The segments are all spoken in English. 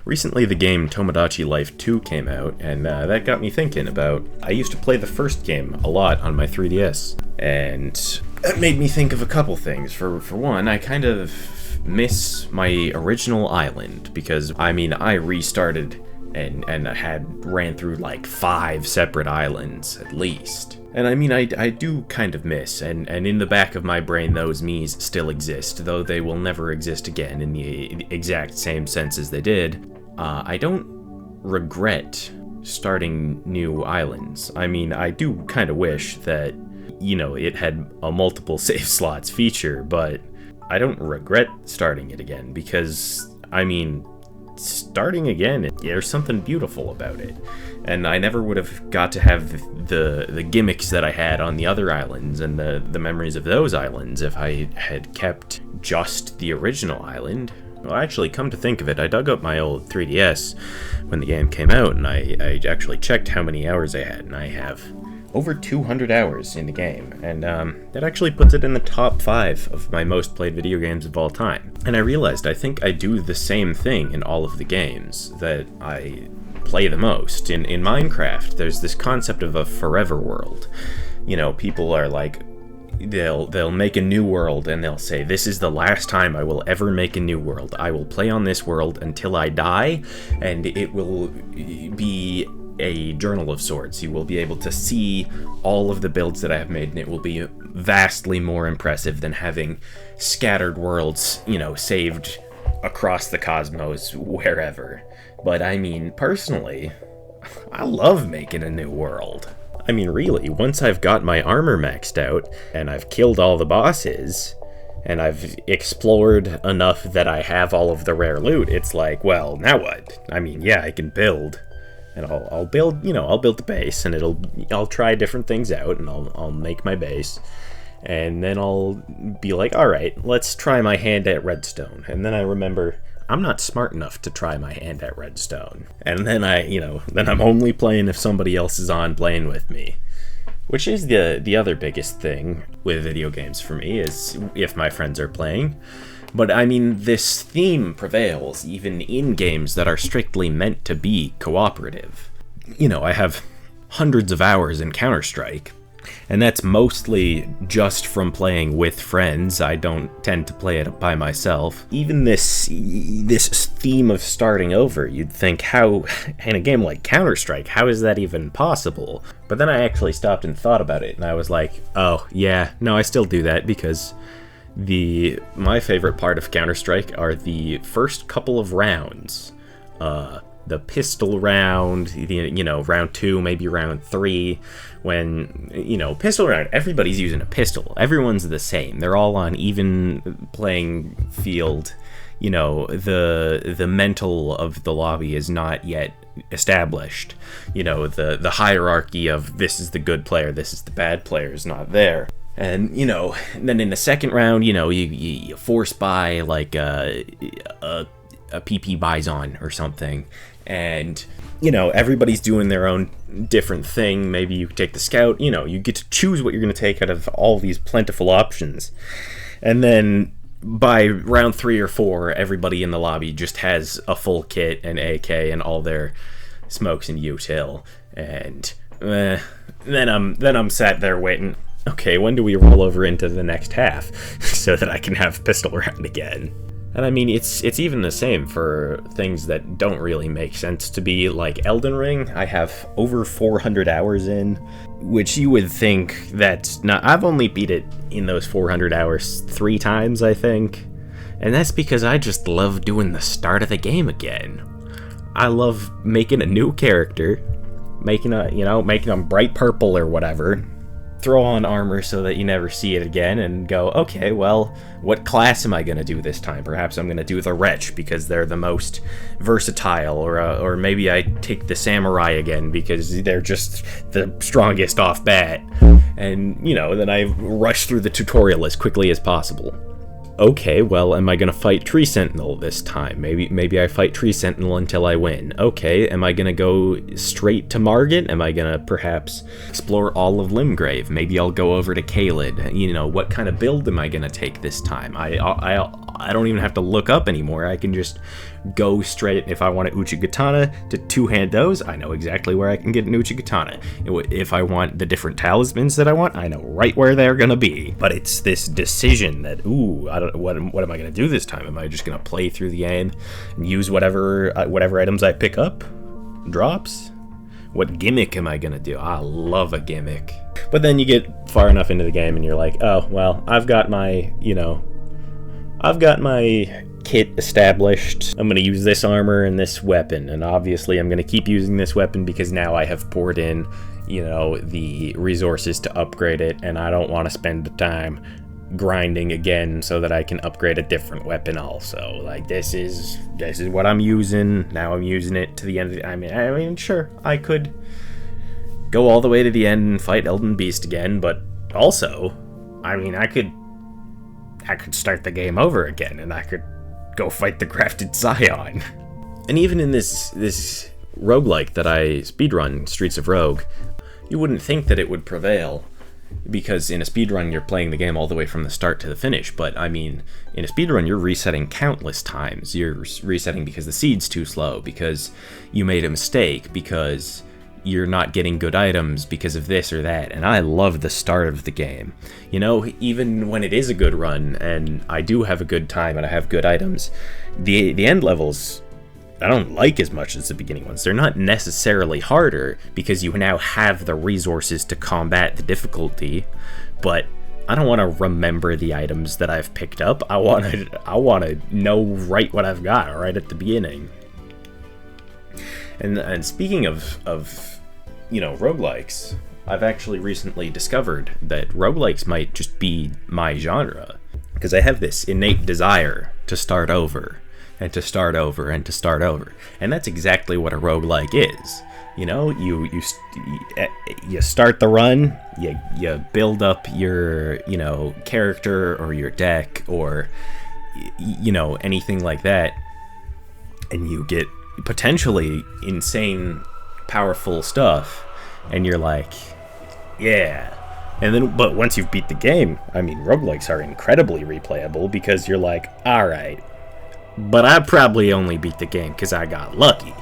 Recently the game Tomodachi Life 2 came out, and that got me thinking about... I used to play the first game a lot on my 3DS, and that made me think of a couple things. For one, I kind of miss my original island, because, I mean, I restarted and ran through like 5 separate islands, at least. And I mean, I do kind of miss, and in the back of my brain those me's still exist, though they will never exist again in the exact same sense as they did. I don't regret starting new islands. I mean, I do kind of wish that, you know, it had a multiple save slots feature, but I don't regret starting it again, because, I mean, starting again, there's something beautiful about it. And I never would have got to have the gimmicks that I had on the other islands and the memories of those islands if I had kept just the original island. Well, actually, come to think of it, I dug up my old 3DS when the game came out, and I actually checked how many hours I had, and I have over 200 hours in the game, and that actually puts it in the top 5 of my most played video games of all time. And I realized I think I do the same thing in all of the games that I play the most. In Minecraft, there's this concept of a forever world. You know, people are like, they'll make a new world and they'll say, this is the last time I will ever make a new world. I will play on this world until I die, and it will be a journal of sorts. You will be able to see all of the builds that I have made, and it will be vastly more impressive than having scattered worlds, you know, saved across the cosmos wherever. But I mean, personally, I love making a new world. I mean, really, once I've got my armor maxed out, and I've killed all the bosses, and I've explored enough that I have all of the rare loot, it's like, well, now what? I mean, yeah, I can build. And I'll build, you know, I'll build the base, and I'll try different things out, and I'll make my base. And then I'll be like, alright, let's try my hand at redstone. And then I remember, I'm not smart enough to try my hand at redstone. And then then I'm only playing if somebody else is on playing with me. Which is the other biggest thing with video games for me, is if my friends are playing. But I mean, this theme prevails even in games that are strictly meant to be cooperative. You know, I have hundreds of hours in Counterstrike, and that's mostly just from playing with friends. I don't tend to play it by myself. Even this theme of starting over, you'd think, how, in a game like Counterstrike, how is that even possible? But then I actually stopped and thought about it, and I was like, oh, yeah, no, I still do that, because my favorite part of Counterstrike are the first couple of rounds. The pistol round, round 2, maybe round 3, when, pistol round, everybody's using a pistol. Everyone's the same. They're all on even playing field. You know, the mental of the lobby is not yet established. You know, the hierarchy of this is the good player, this is the bad player is not there. And, then in the second round, you force buy, like, a PP Bison or something. And, everybody's doing their own different thing. Maybe you take the scout, you get to choose what you're going to take out of all these plentiful options. And then by round 3 or 4, everybody in the lobby just has a full kit and AK and all their smokes and util. And then I'm sat there waiting. Okay, when do we roll over into the next half so that I can have pistol round again? And I mean, it's even the same for things that don't really make sense to be, like Elden Ring. I have over 400 hours in, which you would think that's not... I've only beat it in those 400 hours 3 times, I think. And that's because I just love doing the start of the game again. I love making a new character, making them bright purple or whatever, throw on armor so that you never see it again, and go, okay, well, what class am I going to do this time? Perhaps I'm going to do the Wretch because they're the most versatile, or maybe I take the Samurai again because they're just the strongest off bat. And, then I rush through the tutorial as quickly as possible. Okay, well, am I gonna fight Tree Sentinel this time? Maybe I fight Tree Sentinel until I win. Okay, am I gonna go straight to Margit? Am I gonna perhaps explore all of Limgrave? Maybe I'll go over to Caelid. What kind of build am I gonna take this time? I don't even have to look up anymore. I can just go straight, if I want an Uchigatana, to two-hand those, I know exactly where I can get an Uchigatana. If I want the different talismans that I want, I know right where they're gonna be. But it's this decision that, ooh, I don't, what am I gonna do this time? Am I just gonna play through the game and use whatever items I pick up? Drops? What gimmick am I gonna do? I love a gimmick. But then you get far enough into the game and you're like, oh, well, I've got my kit established. I'm gonna use this armor and this weapon, and obviously I'm gonna keep using this weapon because now I have poured in, the resources to upgrade it, and I don't want to spend the time grinding again so that I can upgrade a different weapon also. Like, this is what I'm using. Now I'm using it to the end of the, I mean, sure, I could go all the way to the end and fight Elden Beast again, but also, I mean, I could start the game over again, and I could go fight the Crafted Scion. And even in this roguelike that I speedrun, Streets of Rogue, you wouldn't think that it would prevail, because in a speedrun you're playing the game all the way from the start to the finish. But I mean, in a speedrun you're resetting countless times. You're resetting because the seed's too slow, because you made a mistake, because you're not getting good items because of this or that. And I love the start of the game. Even when it is a good run and I do have a good time and I have good items, the end levels I don't like as much as the beginning ones. They're not necessarily harder because you now have the resources to combat the difficulty, but I don't want to remember the items that I've picked up. I want to know right what I've got right at the beginning. And speaking of roguelikes, I've actually recently discovered that roguelikes might just be my genre, because I have this innate desire to start over and to start over and to start over. And that's exactly what a roguelike is. You start the run, you build up your, character or your deck or, anything like that, and you get potentially insane, powerful stuff, and you're like, yeah. And then, but once you've beat the game, roguelikes are incredibly replayable, because you're like, alright, but I probably only beat the game because I got lucky.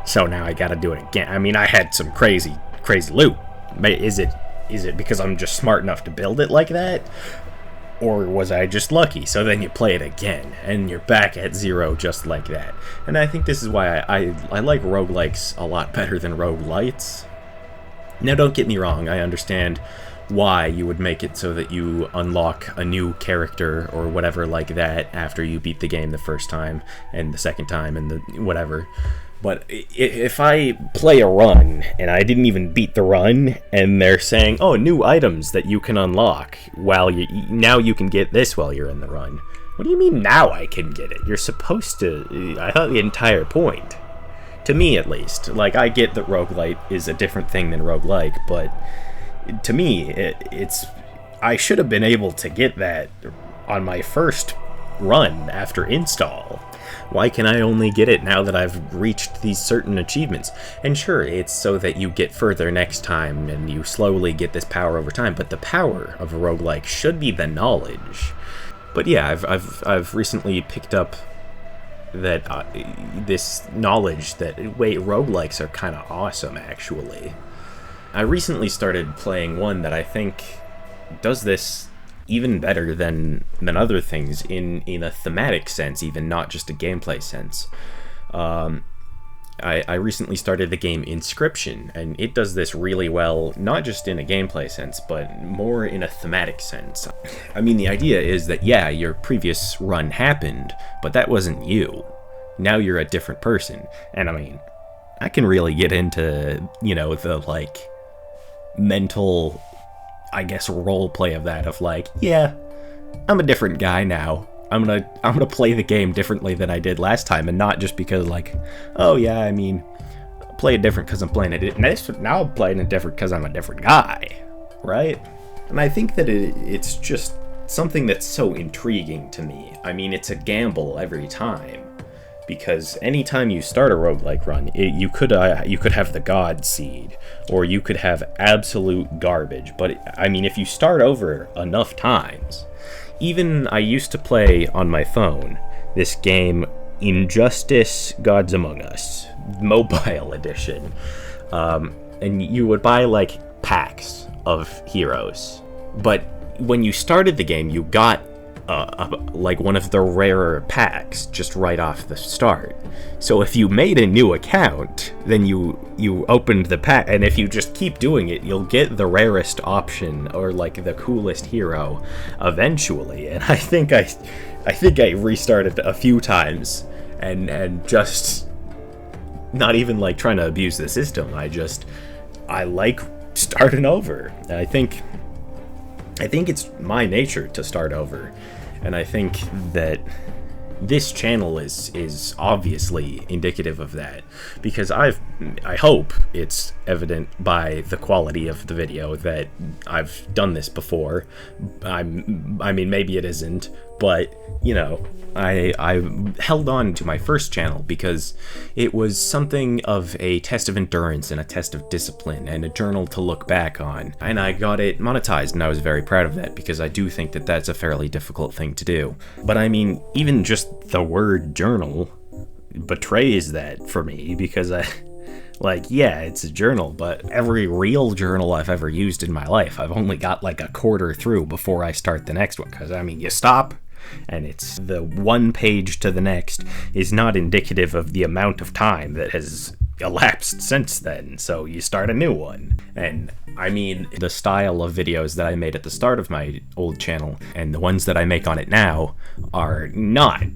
So now I gotta do it again. I had some crazy loot. Is it because I'm just smart enough to build it like that? Or was I just lucky? So then you play it again, and you're back at zero just like that. And I think this is why I like roguelikes a lot better than roguelites. Now, don't get me wrong, I understand why you would make it so that you unlock a new character or whatever like that after you beat the game the first time and the second time and the whatever. But if I play a run and I didn't even beat the run, and they're saying, oh, new items that you can unlock while now you can get this while you're in the run. What do you mean now I can get it? You're supposed to. I thought the entire point, to me at least, like, I get that roguelite is a different thing than roguelike, but to me, it's I should have been able to get that on my first run after install. Why can I only get it now that I've reached these certain achievements? And sure, it's so that you get further next time and you slowly get this power over time, but the power of a roguelike should be the knowledge. But yeah, I've recently picked up that this knowledge that, wait, roguelikes are kind of awesome, actually. I recently started playing one that I think does this even better than other things in a thematic sense, even not just a gameplay sense. I recently started the game Inscryption, and it does this really well, not just in a gameplay sense, but more in a thematic sense. The idea is that, yeah, your previous run happened, but that wasn't you. Now you're a different person. And I can really get into, the, like, mental, I guess, role play of that, of like, yeah, I'm a different guy now. I'm gonna play the game differently than I did last time, and not just because, like, oh yeah, I play it different because I'm playing it. Now I'm playing it different because I'm a different guy, right? And I think that it's just something that's so intriguing to me. It's a gamble every time, because anytime you start a roguelike run, you could have the God Seed, or you could have absolute garbage. But if you start over enough times, even I used to play on my phone this game Injustice Gods Among Us mobile edition. And you would buy like packs of heroes, but when you started the game you got like one of the rarer packs just right off the start. So if you made a new account, then you opened the pack, and if you just keep doing it, you'll get the rarest option or like the coolest hero eventually. And I think I restarted a few times and just not even like trying to abuse the system. I like starting over. I think it's my nature to start over. And I think that this channel is obviously indicative of that, because I hope it's evident by the quality of the video that I've done this before. I mean, maybe it isn't, but you know, I held on to my first channel because it was something of a test of endurance and a test of discipline and a journal to look back on. And I got it monetized, and I was very proud of that because I do think that that's a fairly difficult thing to do. But I mean, even just the word journal betrays that for me, because yeah, it's a journal, but every real journal I've ever used in my life, I've only got like a quarter through before I start the next one. Because I mean, you stop, and it's the one page to the next is not indicative of the amount of time that has elapsed since then, so you start a new one. And I mean, the style of videos that I made at the start of my old channel and the ones that I make on it now are not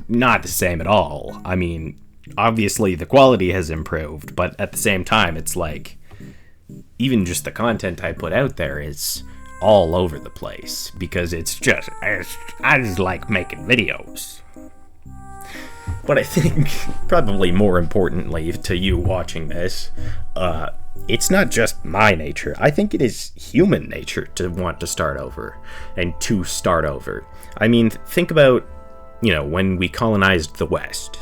the same at all. I mean, obviously the quality has improved, but at the same time, it's like even just the content I put out there is all over the place, because I just like making videos. But I think, probably more importantly to you watching this, it's not just my nature. I think it is human nature to want to start over, and to start over. I mean, think about, you know, when we colonized the West.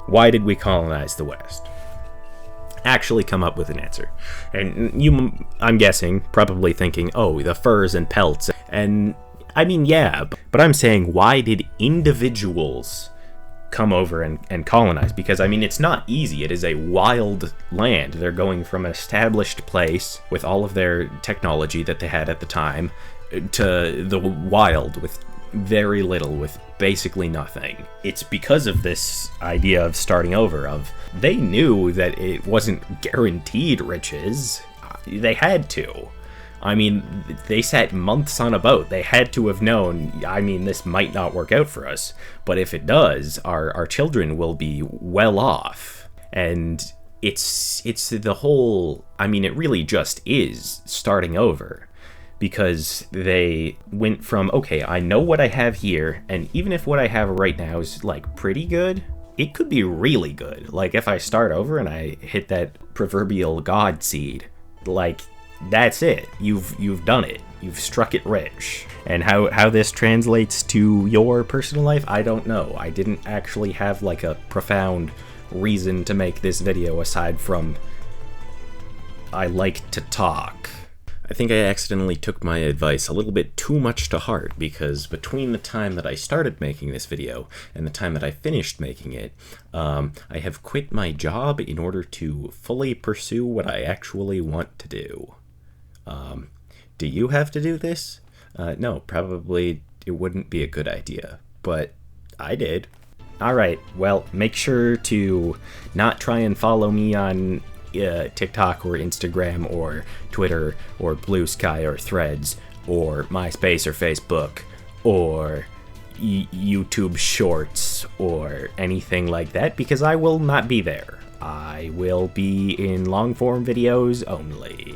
Why did we colonize the West? Actually come up with an answer. And you, I'm guessing, probably thinking, oh, the furs and pelts. And I mean, yeah, but I'm saying, why did individuals come over and colonize? Because I mean, it's not easy. It is a wild land. They're going from an established place with all of their technology that they had at the time to the wild with very little, with basically nothing. It's because of this idea of starting over, of they knew that it wasn't guaranteed riches. They had to. I mean, they sat months on a boat. They had to have known, I mean, this might not work out for us, but if it does, our children will be well off. And it's the whole, I mean, it really just is starting over. Because they went from, okay, I know what I have here, and even if what I have right now is, like, pretty good, it could be really good. Like, if I start over and I hit that proverbial God seed, like, that's it. You've done it. You've struck it rich. And how this translates to your personal life, I don't know. I didn't actually have, like, a profound reason to make this video aside from I like to talk. I think I accidentally took my advice a little bit too much to heart, because between the time that I started making this video and the time that I finished making it, I have quit my job in order to fully pursue what I actually want to do. Do you have to do this? No, probably it wouldn't be a good idea, but I did. Alright, well, make sure to not try and follow me on TikTok or Instagram or Twitter or Blue Sky or Threads or MySpace or Facebook or YouTube Shorts or anything like that, because I will not be there. I will be in long form videos only.